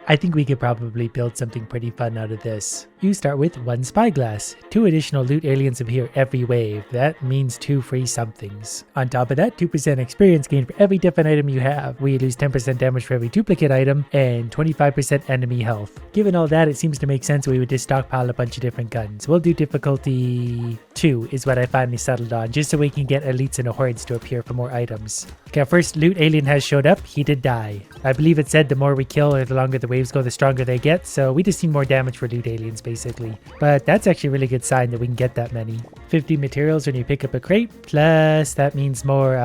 I think we could probably build something pretty fun out of this. You start with 1 spyglass. 2 additional loot aliens appear every wave. That means 2 free somethings. On top of that, 2% experience gain for every different item you have. We lose 10% damage for every duplicate item and 25% enemy health. Given all that, it seems to make sense we would just stockpile a bunch of different guns. We'll do difficulty 2 is what I finally settled on, just so we can get elites and hordes to appear for more items. Okay, our first loot alien has showed up. He did die. I believe it said the more we kill or the longer the waves go, the stronger they get, so we just need more damage for loot aliens basically. But that's actually a really good sign that we can get that many. 50 materials when you pick up a crate, plus that means more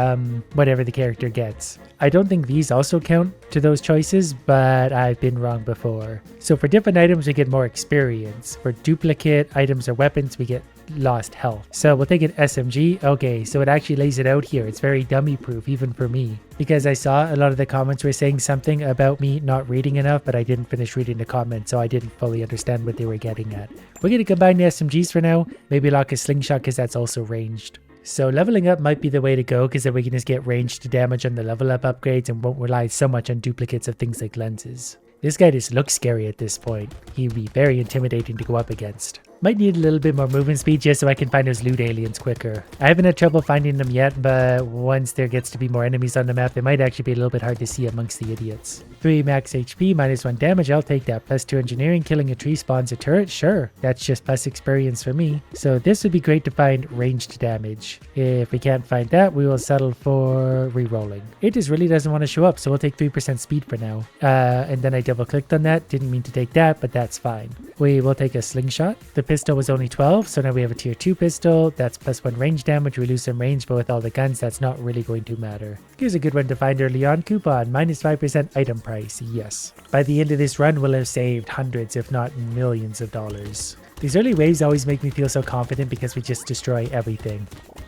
whatever the character gets. I don't think these also count to those choices, but I've been wrong before. So for different items we get more experience. For duplicate items or weapons we get lost health. So we'll take an SMG. Okay, so it actually lays it out here. It's very dummy proof even for me, because I saw a lot of the comments were saying something about me not reading enough, but I didn't finish reading the comments, so I didn't fully understand what they were getting at. We're going to combine the SMGs for now, maybe lock a slingshot because that's also ranged. So leveling up might be the way to go, because then we can just get ranged damage on the level up upgrades and won't rely so much on duplicates of things like lenses. This guy just looks scary at this point. He'd be very intimidating to go up against. Might need a little bit more movement speed just so I can find those loot aliens quicker. I haven't had trouble finding them yet, but once there gets to be more enemies on the map, they might actually be a little bit hard to see amongst the idiots. 3 max HP, -1 damage, I'll take that. +2 engineering, killing a tree spawns a turret, sure. That's just plus experience for me. So this would be great to find ranged damage. If we can't find that, we will settle for re-rolling. It just really doesn't want to show up, so we'll take 3% speed for now. And then I double clicked on that, didn't mean to take that, but that's fine. We will take a slingshot. The pistol was only 12, so now we have a tier 2 pistol. That's +1 range damage. We lose some range, but with all the guns, that's not really going to matter. Here's a good one to find early on. Coupon, -5% item price. Yes. By the end of this run, we'll have saved hundreds, if not millions of dollars. These early waves always make me feel so confident because we just destroy everything.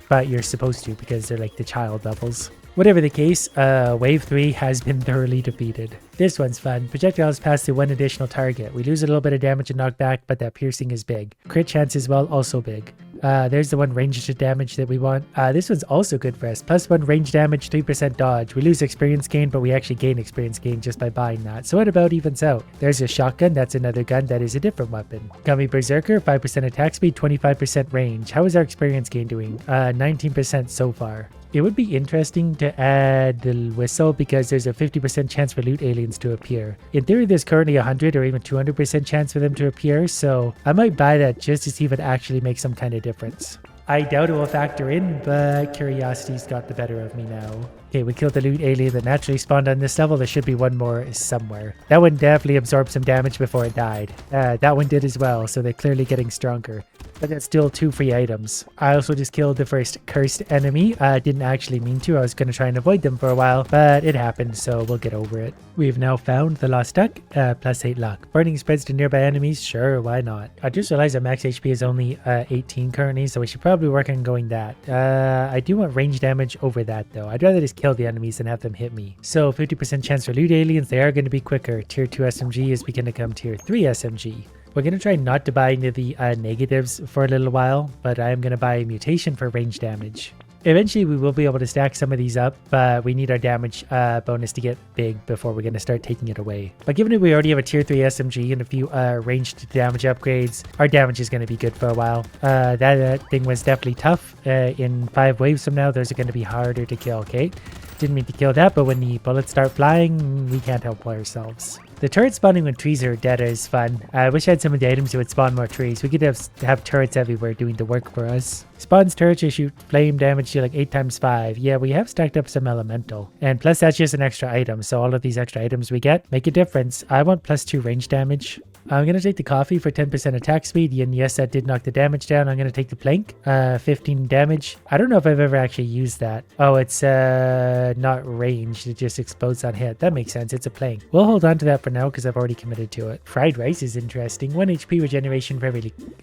But you're supposed to, because they're like the child levels. Whatever the case, wave 3 has been thoroughly defeated. This one's fun. Projectiles pass through 1 additional target. We lose a little bit of damage and knockback, but that piercing is big. Crit chance as well, also big. There's the one ranged damage that we want. This one's also good for us. +1 range damage, 3% dodge. We lose experience gain, but we actually gain experience gain just by buying that. So it about evens out. There's a shotgun. That's another gun. That is a different weapon. Gummy Berserker, 5% attack speed, 25% range. How is our experience gain doing? 19% so far. It would be interesting to add the whistle because there's a 50% chance for loot aliens to appear. In theory, there's currently 100 or even 200% chance for them to appear, so I might buy that just to see if it actually makes some kind of difference. I doubt it will factor in, but curiosity's got the better of me now. Okay, we killed the loot alien that naturally spawned on this level. There should be one more somewhere. That one definitely absorbed some damage before it died. That one did as well, so they're clearly getting stronger. But that's still 2 free items. I also just killed the first cursed enemy. I didn't actually mean to. I was going to try and avoid them for a while, but it happened, so we'll get over it. We've now found the lost duck, +8 luck. Burning spreads to nearby enemies, sure, why not? I just realized that max HP is only 18 currently, so we should probably work on going that. I do want range damage over that though. I'd rather just kill the enemies than have them hit me. So 50% chance for loot aliens, they are going to be quicker. Tier 2 SMG is going to become tier 3 SMG. We're going to try not to buy into the negatives for a little while, but I am going to buy a mutation for range damage. Eventually we will be able to stack some of these up, but we need our damage bonus to get big before we're going to start taking it away. But given that we already have a tier 3 SMG and a few ranged damage upgrades, our damage is going to be good for a while. That thing was definitely tough. In 5 waves from now, those are going to be harder to kill, okay? Didn't mean to kill that, but when the bullets start flying, we can't help ourselves. The turret spawning when trees are dead is fun. I wish I had some of the items that would spawn more trees. We could have turrets everywhere doing the work for us. Spawns turrets, you shoot flame damage to like 8 times 5. Yeah, we have stacked up some elemental. And plus that's just an extra item. So all of these extra items we get make a difference. I want +2 range damage. I'm going to take the coffee for 10% attack speed. And yes, that did knock the damage down. I'm going to take the plank, 15 damage. I don't know if I've ever actually used that. Oh, it's not ranged. It just explodes on hit. That makes sense. It's a plank. We'll hold on to that for now because I've already committed to it. Fried rice is interesting. 1 HP regeneration for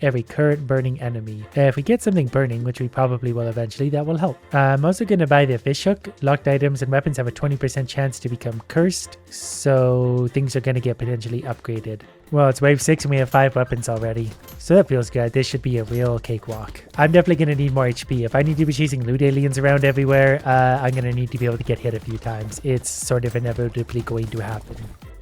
every current burning enemy. If we get something burning, which we probably will eventually, that will help. I'm also going to buy the fish hook. Locked items and weapons have a 20% chance to become cursed, so things are going to get potentially upgraded. Well, it's wave 6 and we have 5 weapons already. So that feels good. This should be a real cakewalk. I'm definitely going to need more HP. If I need to be chasing loot aliens around everywhere, I'm going to need to be able to get hit a few times. It's sort of inevitably going to happen.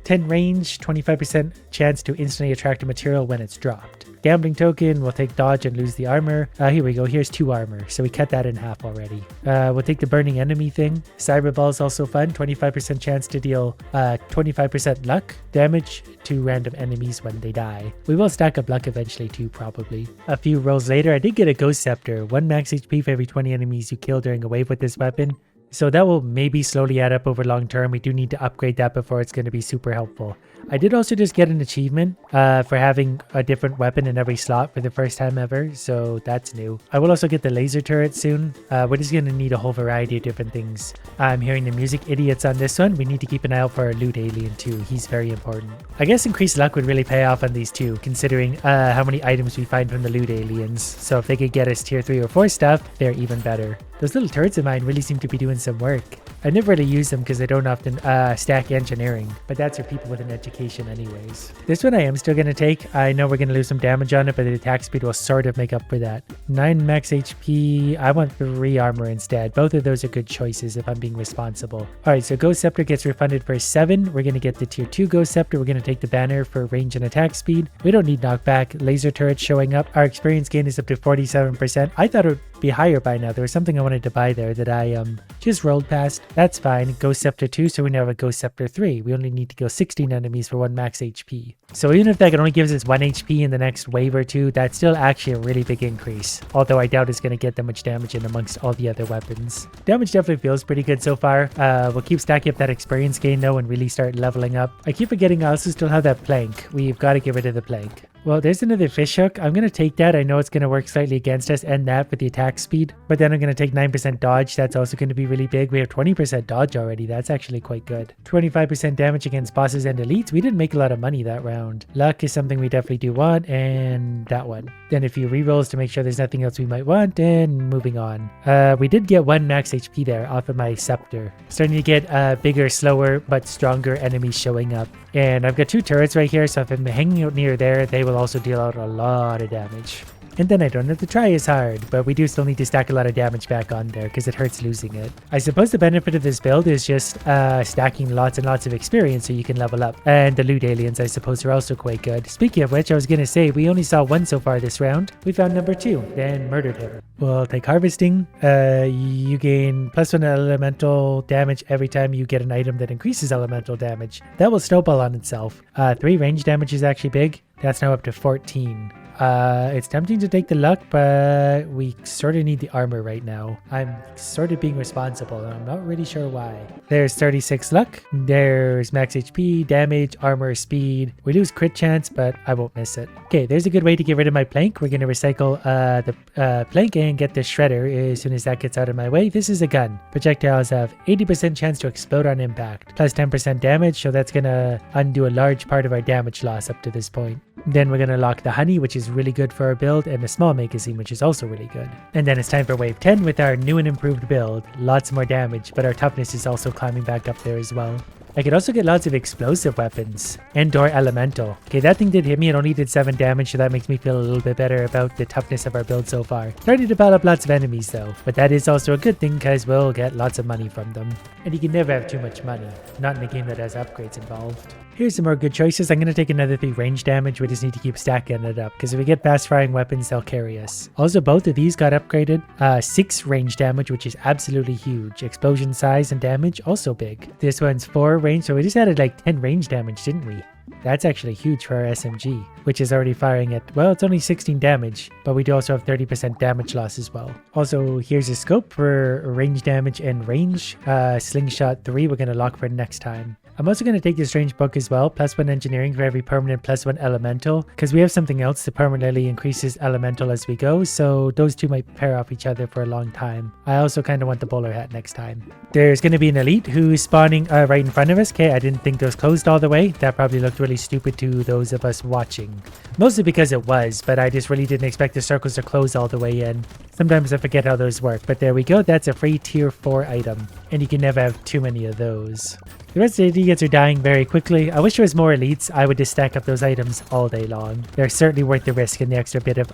10 range, 25% chance to instantly attract a material when it's dropped. Gambling token, we'll take dodge and lose the armor. Here we go, here's 2 armor, so we cut that in half already. We'll take the burning enemy thing. Cyber ball is also fun, 25% chance to deal 25% luck damage to random enemies when they die. We will stack up luck eventually too, probably. A few rolls later, I did get a ghost scepter, 1 max HP for every 20 enemies you kill during a wave with this weapon. So that will maybe slowly add up over long term. We do need to upgrade that before it's going to be super helpful. I did also just get an achievement for having a different weapon in every slot for the first time ever, so that's new. I will also get the laser turret soon. We're just going to need a whole variety of different things. I'm hearing the music idiots on this one. We need to keep an eye out for our loot alien too. He's very important. I guess increased luck would really pay off on these two, considering how many items we find from the loot aliens. So if they could get us tier 3 or 4 stuff, they're even better. Those little turrets of mine really seem to be doing some work. I never really use them because I don't often stack engineering, but that's for people with an education anyways. This one I am still going to take. I know we're going to lose some damage on it, but the attack speed will sort of make up for that. 9 max HP. I want 3 armor instead. Both of those are good choices if I'm being responsible. Alright, so Ghost Scepter gets refunded for 7. We're going to get the tier 2 Ghost Scepter. We're going to take the banner for range and attack speed. We don't need knockback. Laser turret showing up. Our experience gain is up to 47%. I thought it would be higher by now. There was something I wanted to buy there that I just rolled past. That's fine. Ghost Scepter 2, so we now have a Ghost Scepter 3. We only need to kill 16 enemies for 1 max HP. So even if that only gives us 1 HP in the next wave or 2, that's still actually a really big increase. Although I doubt it's going to get that much damage in amongst all the other weapons. Damage definitely feels pretty good so far. We'll keep stacking up that experience gain though and really start leveling up. I keep forgetting I also still have that plank. We've got to get rid of the plank. Well, there's another fish hook. I'm going to take that. I know it's going to work slightly against us and that with the attack speed. But then I'm going to take 9% dodge. That's also going to be really big. We have 20% dodge already. That's actually quite good. 25% damage against bosses and elites. We didn't make a lot of money that round. Luck is something we definitely do want. And that one. Then a few rerolls to make sure there's nothing else we might want. And moving on. We did get 1 max HP there off of my scepter. Starting to get bigger, slower, but stronger enemies showing up. And I've got 2 turrets right here. So if I'm hanging out near there, they will also deal out a lot of damage. And then I don't have to try as hard, but we do still need to stack a lot of damage back on there because it hurts losing it. I suppose the benefit of this build is just stacking lots and lots of experience so you can level up. And the loot aliens, I suppose, are also quite good. Speaking of which, I was going to say, we only saw 1 so far this round. We found number 2, then murdered him. We'll take harvesting. You gain +1 elemental damage every time you get an item that increases elemental damage. That will snowball on itself. 3 range damage is actually big. That's now up to 14. It's tempting to take the luck, but we sort of need the armor right now. I'm sort of being responsible, and I'm not really sure why. There's 36 luck. There's max HP, damage, armor, speed. We lose crit chance, but I won't miss it. Okay, there's a good way to get rid of my plank. We're going to recycle the plank and get the shredder as soon as that gets out of my way. This is a gun. Projectiles have 80% chance to explode on impact, plus 10% damage, so that's going to undo a large part of our damage loss up to this point. Then we're going to lock the honey, which is really good for our build, and the small magazine, which is also really good. And then it's time for wave 10 with our new and improved build. Lots more damage, but our toughness is also climbing back up there as well. I could also get lots of explosive weapons and or elemental. Okay, that thing did hit me. It only did 7 damage, so that makes me feel a little bit better about the toughness of our build so far. Starting to develop lots of enemies though, but that is also a good thing because we'll get lots of money from them. And you can never have too much money, not in a game that has upgrades involved. Here's some more good choices. I'm going to take another 3 range damage. We just need to keep stacking it up because if we get fast firing weapons, they'll carry us. Also, both of these got upgraded. 6 range damage, which is absolutely huge. Explosion size and damage, also big. This one's 4 range, so we just added like 10 range damage, didn't we? That's actually huge for our SMG, which is already firing at, well, it's only 16 damage, but we do also have 30% damage loss as well. Also, here's a scope for range damage and range. Slingshot 3, we're going to lock for next time. I'm also going to take the strange book as well, +1 engineering for every permanent, +1 elemental, because we have something else that permanently increases elemental as we go, so those two might pair off each other for a long time. I also kind of want the bowler hat next time. There's going to be an elite who's spawning right in front of us. Okay, I didn't think those closed all the way. That probably looked really stupid to those of us watching. Mostly because it was, but I just really didn't expect the circles to close all the way in. Sometimes I forget how those work, but there we go. That's a free tier 4 item, and you can never have too many of those. The rest of the idiots are dying very quickly. I wish there was more elites. I would just stack up those items all day long. They're certainly worth the risk and the extra bit of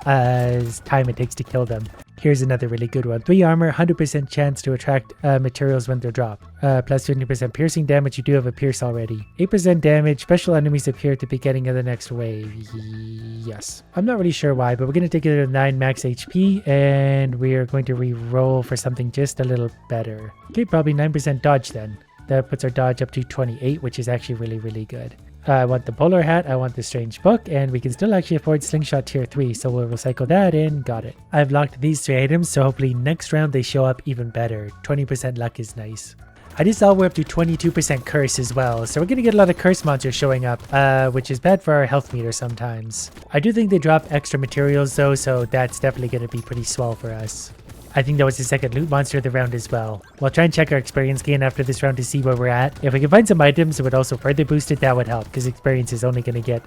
time it takes to kill them. Here's another really good one. 3 armor, 100% chance to attract materials when they're dropped. Plus 50% piercing damage. You do have a pierce already. 8% damage. Special enemies appear at the beginning of the next wave. Yes. I'm not really sure why, but we're going to take it to 9 max HP and we are going to re-roll for something just a little better. Okay, probably 9% dodge then. That puts our dodge up to 28, which is actually really, really good. I want the bowler hat, I want the strange book, and we can still actually afford slingshot tier 3, so we'll recycle that in. Got it. I've locked these 3 items, so hopefully next round they show up even better. 20% luck is nice. I just saw we're up to 22% curse as well, so we're going to get a lot of curse monsters showing up, which is bad for our health meter sometimes. I do think they drop extra materials though, so that's definitely going to be pretty swell for us. I think that was the second loot monster of the round as well. We'll try and check our experience gain after this round to see where we're at. If we can find some items that would also further boost it, that would help, because experience is only going to get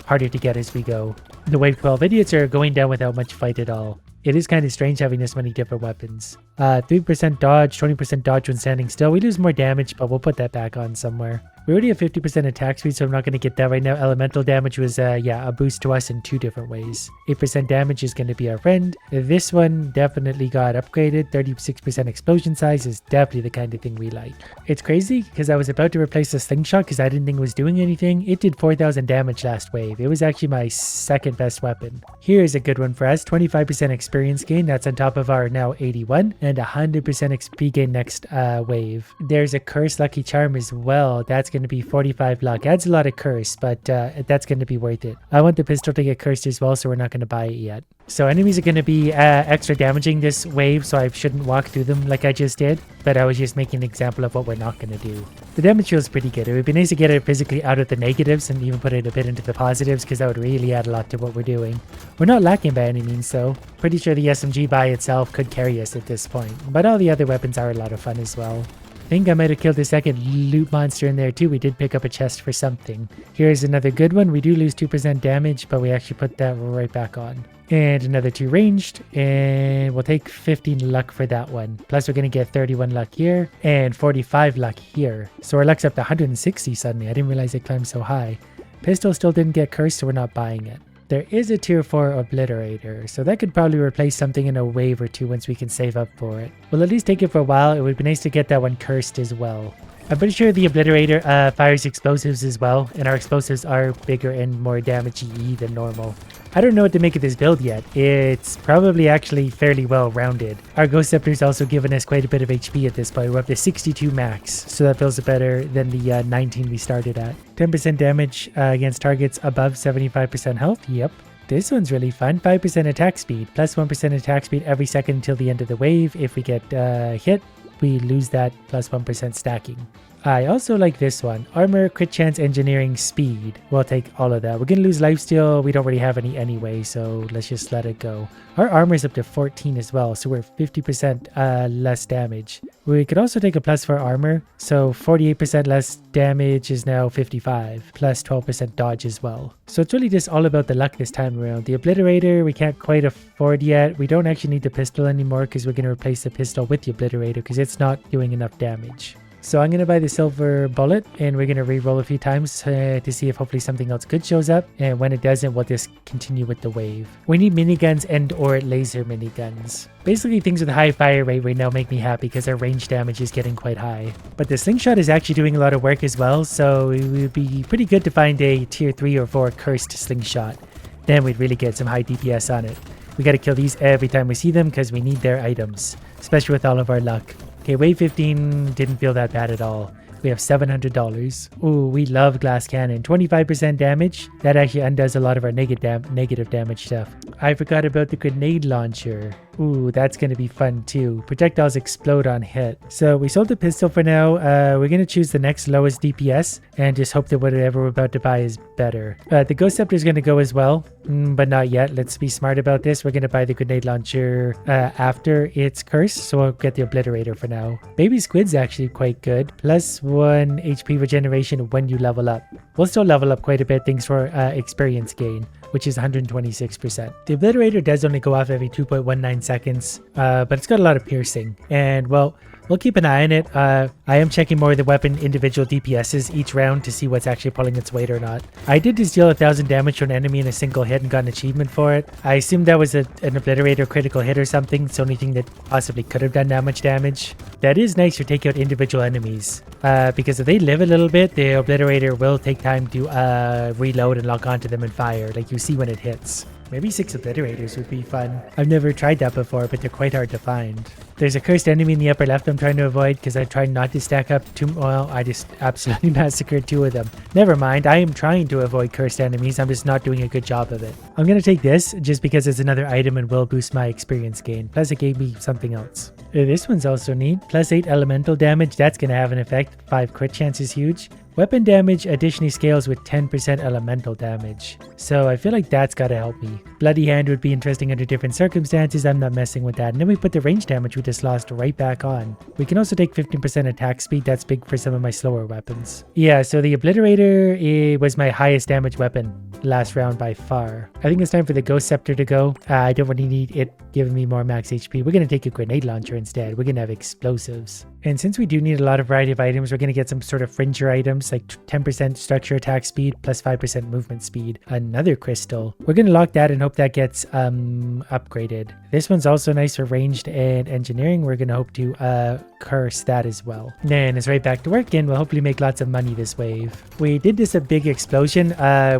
harder to get as we go. The wave 12 idiots are going down without much fight at all. It is kind of strange having this many different weapons. 3% dodge, 20% dodge when standing still. We lose more damage, but we'll put that back on somewhere. We already have 50% attack speed, so I'm not going to get that right now. Elemental damage was, a boost to us in 2 different ways. 8% damage is going to be our friend. This one definitely got upgraded. 36% explosion size is definitely the kind of thing we like. It's crazy because I was about to replace the slingshot because I didn't think it was doing anything. It did 4,000 damage last wave. It was actually my second best weapon. Here's a good one for us. 25% experience gain. That's on top of our now 81 and 100% XP gain next wave. There's a curse lucky charm as well. That's going to be 45 luck. Adds a lot of curse, but that's going to be worth it. I want the pistol to get cursed as well, so we're not going to buy it yet. So enemies are going to be extra damaging this wave, so I shouldn't walk through them like I just did, but I was just making an example of what we're not going to do. The damage feels pretty good. It would be nice to get it physically out of the negatives and even put it a bit into the positives, because that would really add a lot to what we're doing. We're not lacking by any means though. Pretty sure the SMG by itself could carry us at this point, but all the other weapons are a lot of fun as well. I think I might have killed the second loot monster in there too. We did pick up a chest for something. Here's another good one. We do lose 2% damage, but we actually put that right back on. And another 2 ranged, and we'll take 15 luck for that one. Plus we're going to get 31 luck here and 45 luck here. So our luck's up to 160 suddenly. I didn't realize it climbed so high. Pistol still didn't get cursed, so we're not buying it. There is a tier 4 obliterator, so that could probably replace something in a wave or 2 once we can save up for it. We'll at least take it for a while. It would be nice to get that one cursed as well. I'm pretty sure the obliterator fires explosives as well, and our explosives are bigger and more damage-y than normal. I don't know what to make of this build yet. It's probably actually fairly well rounded. Our Ghost Scepter's also given us quite a bit of HP at this point. We're up to 62 max, so that feels better than the 19 we started at. 10% damage against targets above 75% health. Yep. This one's really fun. 5% attack speed, plus 1% attack speed every second until the end of the wave. If we get hit, we lose that plus 1% stacking. I also like this one. Armor, crit chance, engineering, speed. We'll take all of that. We're going to lose lifesteal. We don't really have any anyway, so let's just let it go. Our armor is up to 14 as well, so we're 50% less damage. We could also take a plus for armor, so 48% less damage is now 55, plus 12% dodge as well. So it's really just all about the luck this time around. The obliterator we can't quite afford yet. We don't actually need the pistol anymore because we're going to replace the pistol with the obliterator because it's not doing enough damage. So I'm going to buy the silver bullet and we're going to re-roll a few times to see if hopefully something else good shows up. And when it doesn't, we'll just continue with the wave. We need miniguns and or laser miniguns. Basically things with a high fire rate right now make me happy because our range damage is getting quite high. But the slingshot is actually doing a lot of work as well. So it would be pretty good to find a tier 3 or 4 cursed slingshot. Then we'd really get some high DPS on it. We got to kill these every time we see them because we need their items, especially with all of our luck. Okay, wave 15 didn't feel that bad at all. We have $700. Ooh, we love glass cannon. 25% damage. That actually undoes a lot of our negative damage stuff. I forgot about the grenade launcher. Ooh, that's going to be fun too. Projectiles explode on hit. So we sold the pistol for now. We're going to choose the next lowest DPS and just hope that whatever we're about to buy is better. The Ghost Scepter is going to go as well, but not yet. Let's be smart about this. We're going to buy the grenade launcher after it's cursed, so we'll get the obliterator for now. Baby Squid's actually quite good. Plus 1 HP regeneration when you level up. We'll still level up quite a bit thanks for experience gain, which is 126%. The obliterator does only go off every 2.19 seconds, but it's got a lot of piercing. And well, We'll keep an eye on it. I am checking more of the weapon individual DPSs each round to see what's actually pulling its weight or not. I did just deal 1,000 damage to an enemy in a single hit and got an achievement for it. I assume that was an obliterator critical hit or something. It's the only thing that possibly could have done that much damage. That is nice to take out individual enemies. Because if they live a little bit, the obliterator will take time to reload and lock onto them and fire, like you see when it hits. Maybe 6 obliterators would be fun. I've never tried that before, but they're quite hard to find. There's a cursed enemy in the upper left I'm trying to avoid because I tried not to stack up too well. I just absolutely massacred 2 of them. Never mind, I am trying to avoid cursed enemies. I'm just not doing a good job of it. I'm going to take this just because it's another item and will boost my experience gain. Plus it gave me something else. This one's also neat. Plus 8 elemental damage. That's going to have an effect. 5 crit chance is huge. Weapon damage additionally scales with 10% elemental damage. So I feel like that's gotta help me. Bloody Hand would be interesting under different circumstances. I'm not messing with that. And then we put the range damage we just lost right back on. We can also take 15% attack speed. That's big for some of my slower weapons. Yeah, so the Obliterator was my highest damage weapon last round by far. I think it's time for the Ghost Scepter to go. I don't really need it giving me more max HP. We're gonna take a grenade launcher instead. We're gonna have explosives. And since we do need a lot of variety of items, we're gonna get some sort of fringer items like 10% structure attack speed plus 5% movement speed. Another crystal. We're gonna lock that and hope that gets upgraded. This one's also nice for ranged and engineering. We're gonna hope to curse that as well. Then it's right back to work and we'll hopefully make lots of money this wave. We did this a big explosion.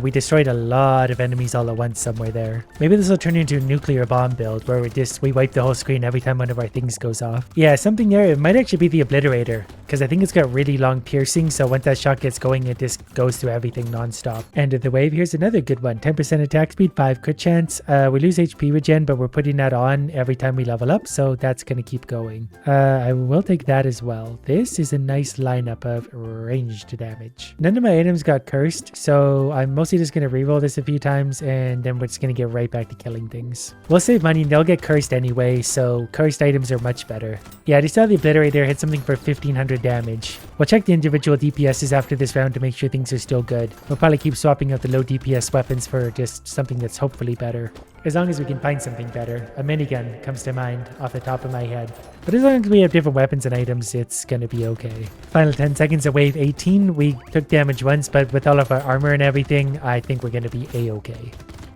We destroyed a lot of enemies all at once somewhere there. Maybe this will turn into a nuclear bomb build where we wipe the whole screen every time one of our things goes off. Yeah, something there. It might actually be the Obliterator because I think it's got really long piercing, so once that shot gets going it just goes through everything non-stop. End of the wave. Here's another good one. 10% attack speed, 5 crit chance. We lose HP regen, but we're putting that on every time we level up, so that's going to keep going. I will take that as well. This is a nice lineup of ranged damage. None of my items got cursed, so I'm mostly just going to reroll this a few times and then we're just going to get right back to killing things. We'll save money. They'll get cursed anyway, so cursed items are much better. Yeah, I just saw the Obliterator hit something for 1500 damage. We'll check the individual DPSs after this round to make sure things are still good. We'll probably keep swapping out the low DPS weapons for just something that's hopefully better. As long as we can find something better. A minigun comes to mind off the top of my head. But as long as we have different weapons and items, it's gonna be okay. Final 10 seconds of wave 18. We took damage once, but with all of our armor and everything, I think we're gonna be a-okay.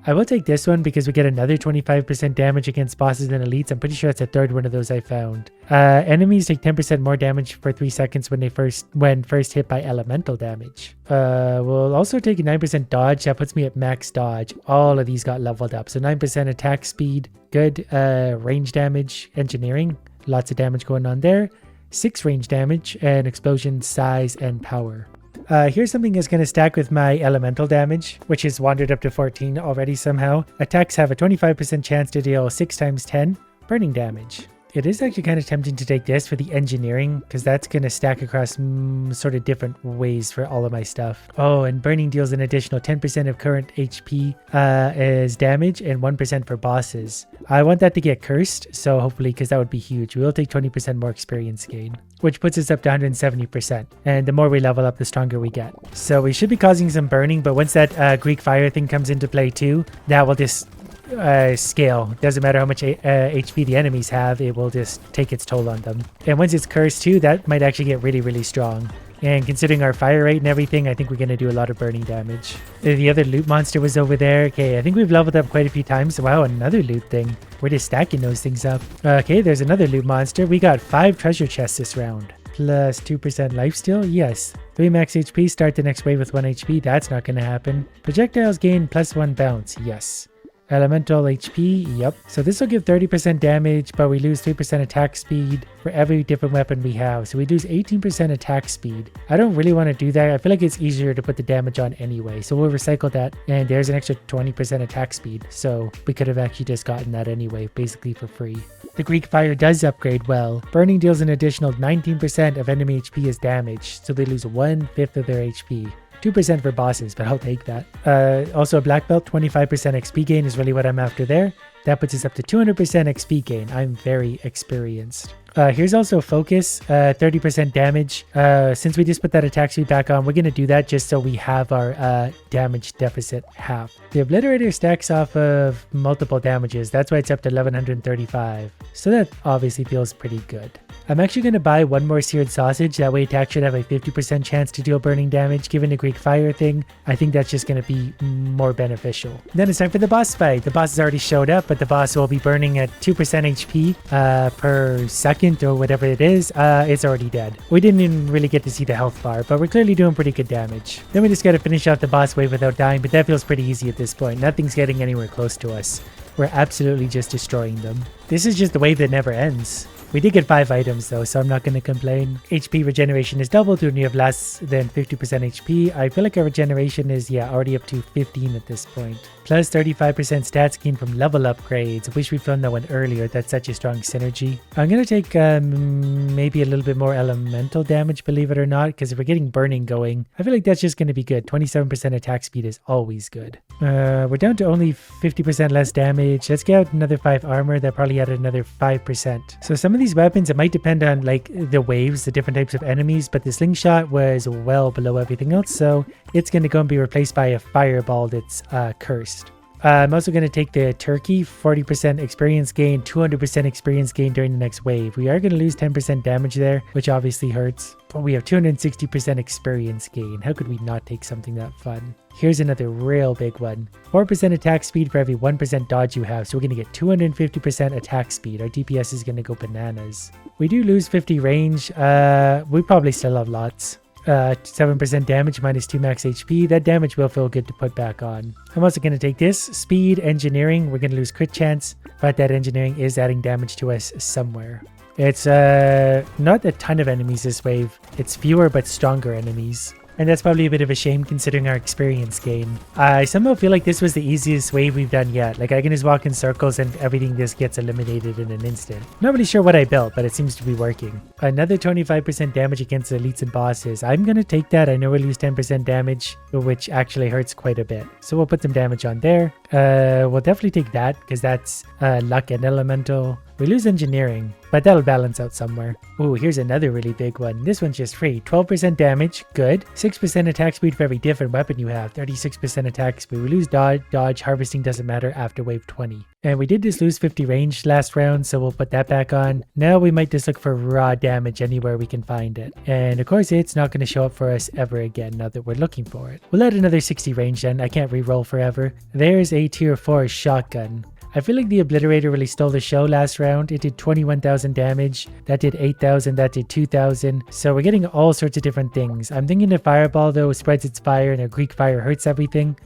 I will take this one because we get another 25% damage against bosses and elites. I'm pretty sure that's the third one of those I found. Enemies take 10% more damage for 3 seconds when first hit by elemental damage. We'll also take a 9% dodge. That puts me at max dodge. All of these got leveled up. So 9% attack speed, good range damage, engineering. Lots of damage going on there. 6 range damage and explosion size and power. Here's something that's going to stack with my elemental damage, which has wandered up to 14 already somehow. Attacks have a 25% chance to deal 6 times 10 burning damage. It is actually kind of tempting to take this for the engineering because that's going to stack across sort of different ways for all of my stuff. Oh, and burning deals an additional 10% of current HP as damage and 1% for bosses. I want that to get cursed, so hopefully, because that would be huge. We will take 20% more experience gain, which puts us up to 170%. And the more we level up, the stronger we get. So we should be causing some burning, but once that Greek fire thing comes into play too, that will just scale. Doesn't matter how much HP the enemies have, it will just take its toll on them. And once it's cursed too, that might actually get really, really strong. And considering our fire rate and everything, I think we're going to do a lot of burning damage. The other loot monster was over there. Okay, I think we've leveled up quite a few times. Wow, another loot thing. We're just stacking those things up. Okay, there's another loot monster. We got 5 treasure chests this round. Plus 2% lifesteal? Yes. 3 max HP, start the next wave with 1 HP. That's not going to happen. Projectiles gain plus 1 bounce. Yes. Elemental HP, yep. So this will give 30% damage, but we lose 3% attack speed for every different weapon we have. So we lose 18% attack speed. I don't really want to do that. I feel like it's easier to put the damage on anyway. So we'll recycle that. And there's an extra 20% attack speed. So we could have actually just gotten that anyway, basically for free. The Greek fire does upgrade well. Burning deals an additional 19% of enemy HP as damage. So they lose 1/5 of their HP. 2% for bosses, but I'll take that. Also a black belt, 25% XP gain is really what I'm after there. That puts us up to 200% XP gain. I'm very experienced. Here's also focus, 30% damage. Since we just put that attack speed back on, we're going to do that just so we have our damage deficit half. The Obliterator stacks off of multiple damages. That's why it's up to 1135. So that obviously feels pretty good. I'm actually going to buy one more seared sausage. That way attack should have a 50% chance to deal burning damage. Given the Greek fire thing, I think that's just going to be more beneficial. Then it's time for the boss fight. The boss has already showed up, but the boss will be burning at 2% HP per second or whatever it is. It's already dead. We didn't even really get to see the health bar, but we're clearly doing pretty good damage. Then we just got to finish off the boss wave without dying, but that feels pretty easy at this point. Nothing's getting anywhere close to us. We're absolutely just destroying them. This is just the wave that never ends. We did get 5 items though, so I'm not going to complain. HP regeneration is doubled when you have less than 50% HP. I feel like our regeneration is, already up to 15 at this point. Plus 35% stats gained from level upgrades. I wish we found that one earlier. That's such a strong synergy. I'm going to take maybe a little bit more elemental damage, believe it or not, because if we're getting burning going, I feel like that's just going to be good. 27% attack speed is always good. We're down to only 50% less damage. Let's get out another 5 armor. That probably added another 5%. So some of these weapons, it might depend on like the waves, the different types of enemies, but the slingshot was well below everything else, so it's going to go and be replaced by a fireball that's cursed. I'm also going to take the turkey, 40% experience gain, 200% experience gain during the next wave. We are going to lose 10% damage there, which obviously hurts, but we have 260% experience gain. How could we not take something that fun? Here's another real big one. 4% attack speed for every 1% dodge you have, so we're going to get 250% attack speed. Our DPS is going to go bananas. We do lose 50 range. We probably still have lots. 7% damage minus 2 max HP. That damage will feel good to put back on. I'm also going to take this. Speed, engineering. We're going to lose crit chance, but that engineering is adding damage to us somewhere. It's not a ton of enemies this wave. It's fewer but stronger enemies. And that's probably a bit of a shame considering our experience gain. I somehow feel like this was the easiest wave we've done yet. Like I can just walk in circles and everything just gets eliminated in an instant. Not really sure what I built, but it seems to be working. Another 25% damage against elites and bosses. I'm going to take that. I know we lose 10% damage, which actually hurts quite a bit. So we'll put some damage on there. We'll definitely take that because that's luck and elemental. We lose engineering, but that'll balance out somewhere. Ooh, here's another really big one. This one's just free. 12% damage, good. 6% attack speed for every different weapon you have. 36% attack speed. We lose dodge, harvesting doesn't matter after wave 20. And we did just lose 50 range last round, so we'll put that back on. Now we might just look for raw damage anywhere we can find it. And of course, it's not going to show up for us ever again now that we're looking for it. We'll add another 60 range then. I can't re-roll forever. There's a tier 4 shotgun. I feel like the Obliterator really stole the show last round. It did 21,000 damage. That did 8,000. That did 2,000. So we're getting all sorts of different things. I'm thinking the Fireball, though, spreads its fire and a Greek fire hurts everything.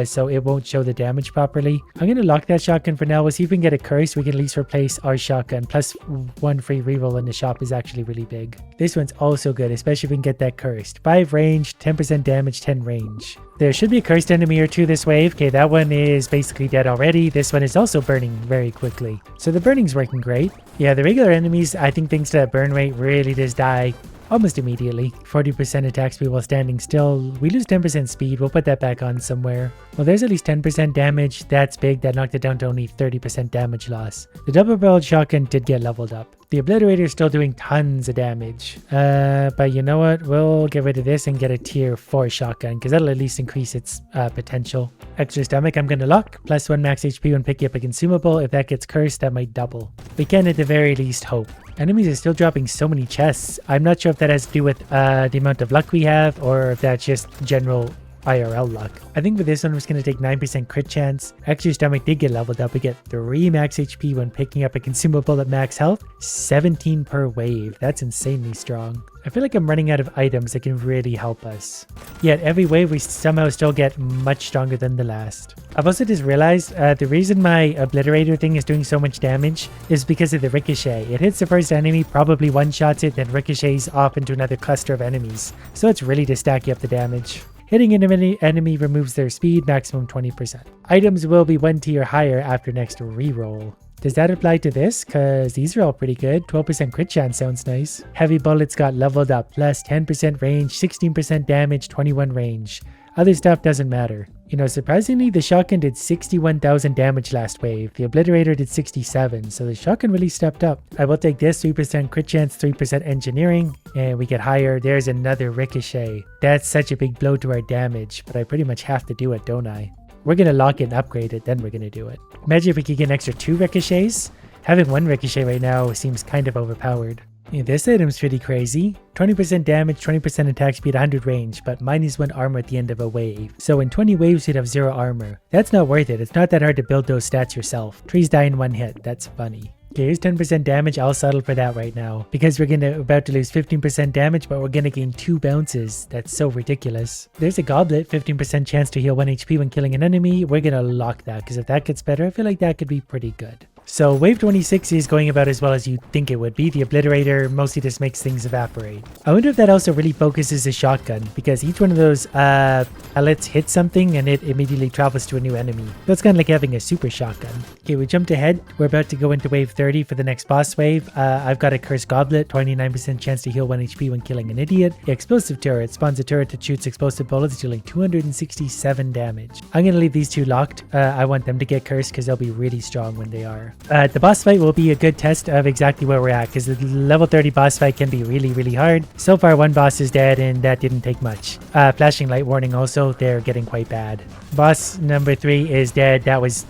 So it won't show the damage properly. I'm going to lock that shotgun for now. We'll see if we can get a curse. We can at least replace our shotgun. Plus 1 free reroll in the shop is actually really big. This one's also good, especially if we can get that cursed. 5 range, 10% damage, 10 range. There should be a cursed enemy or two this wave. Okay, that one is basically dead already. This one is also burning very quickly. So the burning's working great. Yeah, the regular enemies, I think thanks to that burn rate, really just die almost immediately. 40% attack speed while standing still. We lose 10% speed. We'll put that back on somewhere. Well, there's at least 10% damage. That's big. That knocked it down to only 30% damage loss. The double-barreled shotgun did get leveled up. The Obliterator is still doing tons of damage. But you know what? We'll get rid of this and get a tier 4 shotgun because that'll at least increase its potential. Extra stomach, I'm going to lock. Plus 1 max HP when picking up a consumable. If that gets cursed, that might double. We can at the very least hope. Enemies are still dropping so many chests. I'm not sure if that has to do with the amount of luck we have or if that's just general IRL luck. I think with this one, I'm just going to take 9% crit chance. Extra stomach did get leveled up. We get 3 max HP when picking up a consumable at max health. 17 per wave. That's insanely strong. I feel like I'm running out of items that can really help us. Yet every wave we somehow still get much stronger than the last. I've also just realized the reason my Obliterator thing is doing so much damage is because of the ricochet. It hits the first enemy, probably one-shots it, then ricochets off into another cluster of enemies. So it's really to stack you up the damage. Hitting an enemy removes their speed, maximum 20%. Items will be 1 tier higher after next reroll. Does that apply to this? Because these are all pretty good. 12% crit chance sounds nice. Heavy bullets got leveled up. Plus 10% range, 16% damage, 21 range. Other stuff doesn't matter. You know, surprisingly, the shotgun did 61,000 damage last wave. The Obliterator did 67, so the shotgun really stepped up. I will take this, 3% crit chance, 3% engineering, and we get higher. There's another ricochet. That's such a big blow to our damage, but I pretty much have to do it, don't I? We're going to lock it and upgrade it, then we're going to do it. Imagine if we could get an extra 2 ricochets. Having 1 ricochet right now seems kind of overpowered. Yeah, this item's pretty crazy. 20% damage, 20% attack speed, 100 range, but -1 armor at the end of a wave. So in 20 waves you'd have 0 armor. That's not worth it. It's not that hard to build those stats yourself. Trees die in 1 hit. That's funny. Okay, here's 10% damage. I'll settle for that right now. Because we're about to lose 15% damage, but we're gonna gain 2 bounces. That's so ridiculous. There's a goblet, 15% chance to heal 1 HP when killing an enemy. We're gonna lock that, because if that gets better, I feel like that could be pretty good. So wave 26 is going about as well as you'd think it would be. The obliterator mostly just makes things evaporate. I wonder if that also really focuses the shotgun, because each one of those pellets hits something and it immediately travels to a new enemy. So it's kind of like having a super shotgun. Okay, we jumped ahead. We're about to go into wave 30 for the next boss wave. I've got a cursed goblet, 29% chance to heal 1 HP when killing an idiot. The explosive turret spawns a turret that shoots explosive bullets, dealing 267 damage. I'm going to leave these two locked. I want them to get cursed because they'll be really strong when they are. The boss fight will be a good test of exactly where we're at, because the level 30 boss fight can be really hard. So far 1 boss is dead and that didn't take much. Flashing light warning also, they're getting quite bad. Boss number 3 is dead. That was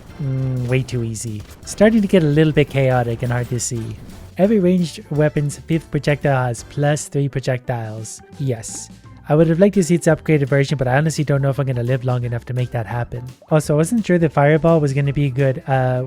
way too easy. Starting to get a little bit chaotic and hard to see. Every ranged weapon's 5th projectile has +3 projectiles. Yes. I would have liked to see its upgraded version, but I honestly don't know if I'm going to live long enough to make that happen. Also, I wasn't sure the fireball was going to be a good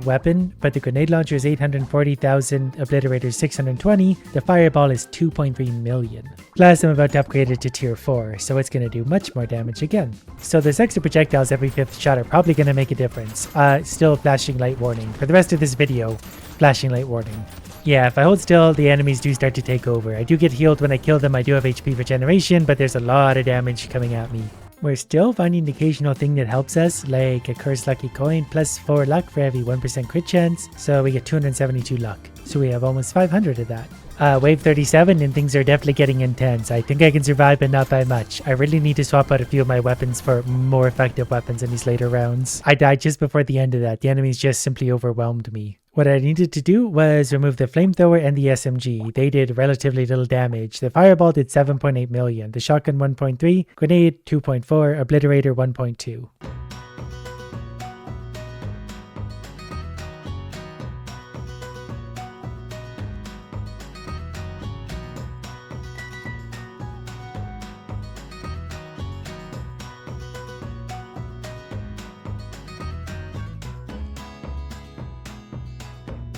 weapon, but the grenade launcher is 840,000, obliterator is 620, the fireball is 2.3 million. Plus, I'm about to upgrade it to tier 4, so it's going to do much more damage again. So those extra projectiles every 5th shot are probably going to make a difference. Still flashing light warning. For the rest of this video, flashing light warning. Yeah, if I hold still, the enemies do start to take over. I do get healed when I kill them. I do have HP regeneration, but there's a lot of damage coming at me. We're still finding the occasional thing that helps us, like a cursed lucky coin, +4 luck for every 1% crit chance. So we get 272 luck. So we have almost 500 of that. Wave 37 and things are definitely getting intense. I think I can survive, but not by much. I really need to swap out a few of my weapons for more effective weapons in these later rounds. I died just before the end of that. The enemies just simply overwhelmed me. What I needed to do was remove the flamethrower and the SMG. They did relatively little damage. The fireball did 7.8 million, the shotgun 1.3, grenade 2.4, obliterator 1.2.